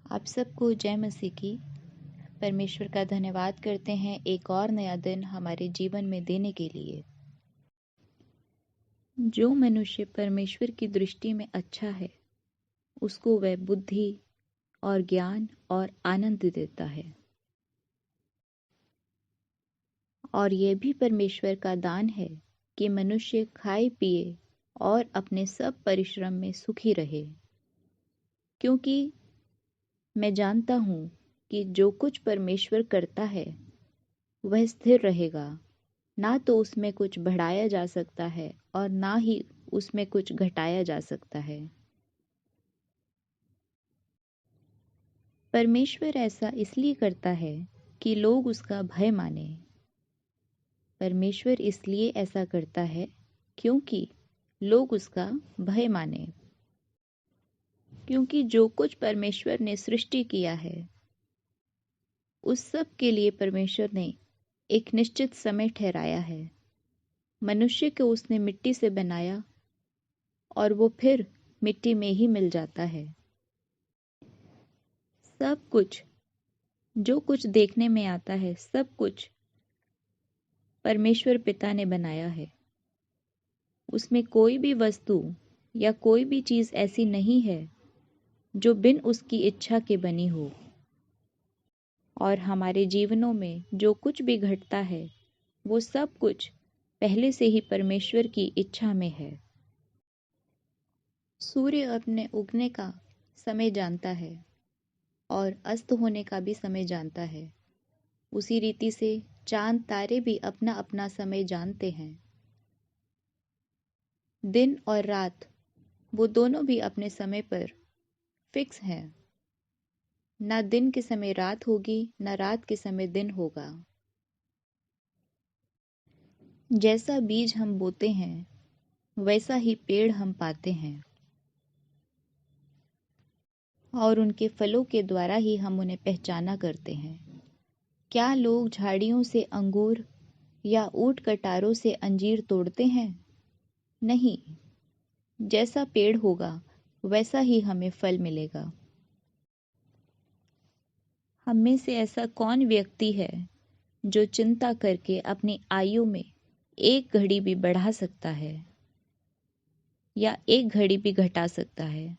आप सबको जय मसीह की। परमेश्वर का धन्यवाद करते हैं एक और नया दिन हमारे जीवन में देने के लिए। जो मनुष्य परमेश्वर की दृष्टि में अच्छा है उसको वह बुद्धि और ज्ञान और आनंद देता है, और यह भी परमेश्वर का दान है कि मनुष्य खाए पिए और अपने सब परिश्रम में सुखी रहे। क्योंकि मैं जानता हूँ कि जो कुछ परमेश्वर करता है वह स्थिर रहेगा, ना तो उसमें कुछ बढ़ाया जा सकता है और ना ही उसमें कुछ घटाया जा सकता है। परमेश्वर ऐसा इसलिए करता है कि लोग उसका भय माने। परमेश्वर इसलिए ऐसा करता है क्योंकि लोग उसका भय माने। क्योंकि जो कुछ परमेश्वर ने सृष्टि किया है उस सब के लिए परमेश्वर ने एक निश्चित समय ठहराया है। मनुष्य को उसने मिट्टी से बनाया और वो फिर मिट्टी में ही मिल जाता है। सब कुछ जो कुछ देखने में आता है सब कुछ परमेश्वर पिता ने बनाया है। उसमें कोई भी वस्तु या कोई भी चीज ऐसी नहीं है जो बिन उसकी इच्छा के बनी हो। और हमारे जीवनों में जो कुछ भी घटता है वो सब कुछ पहले से ही परमेश्वर की इच्छा में है। सूर्य अपने उगने का समय जानता है और अस्त होने का भी समय जानता है। उसी रीति से चांद तारे भी अपना अपना समय जानते हैं। दिन और रात वो दोनों भी अपने समय पर फिक्स हैं। ना दिन के समय रात होगी ना रात के समय दिन होगा। जैसा बीज हम बोते हैं वैसा ही पेड़ हम पाते हैं, और उनके फलों के द्वारा ही हम उन्हें पहचाना करते हैं। क्या लोग झाड़ियों से अंगूर या ऊंट कटारों से अंजीर तोड़ते हैं? नहीं। जैसा पेड़ होगा वैसा ही हमें फल मिलेगा। हम में से ऐसा कौन व्यक्ति है जो चिंता करके अपनी आयु में एक घड़ी भी बढ़ा सकता है या एक घड़ी भी घटा सकता है?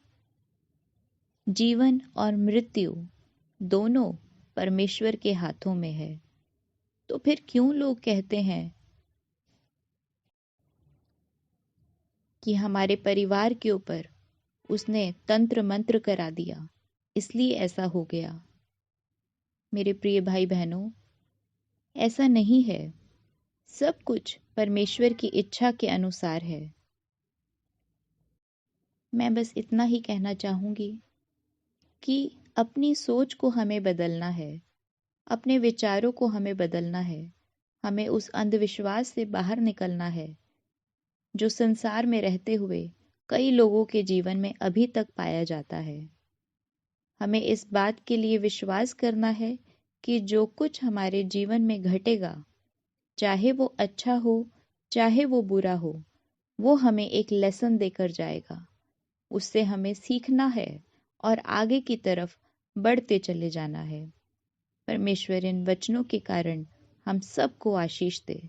जीवन और मृत्यु दोनों परमेश्वर के हाथों में है। तो फिर क्यों लोग कहते हैं कि हमारे परिवार के ऊपर उसने तंत्र मंत्र करा दिया, इसलिए ऐसा हो गया? मेरे प्रिय भाई बहनों, ऐसा नहीं है। सब कुछ परमेश्वर की इच्छा के अनुसार है। मैं बस इतना ही कहना चाहूंगी कि अपनी सोच को हमें बदलना है, अपने विचारों को हमें बदलना है। हमें उस अंधविश्वास से बाहर निकलना है जो संसार में रहते हुए कई लोगों के जीवन में अभी तक पाया जाता है। हमें इस बात के लिए विश्वास करना है कि जो कुछ हमारे जीवन में घटेगा, चाहे वो अच्छा हो चाहे वो बुरा हो, वो हमें एक लेसन देकर जाएगा। उससे हमें सीखना है और आगे की तरफ बढ़ते चले जाना है। परमेश्वर इन वचनों के कारण हम सबको आशीष दे।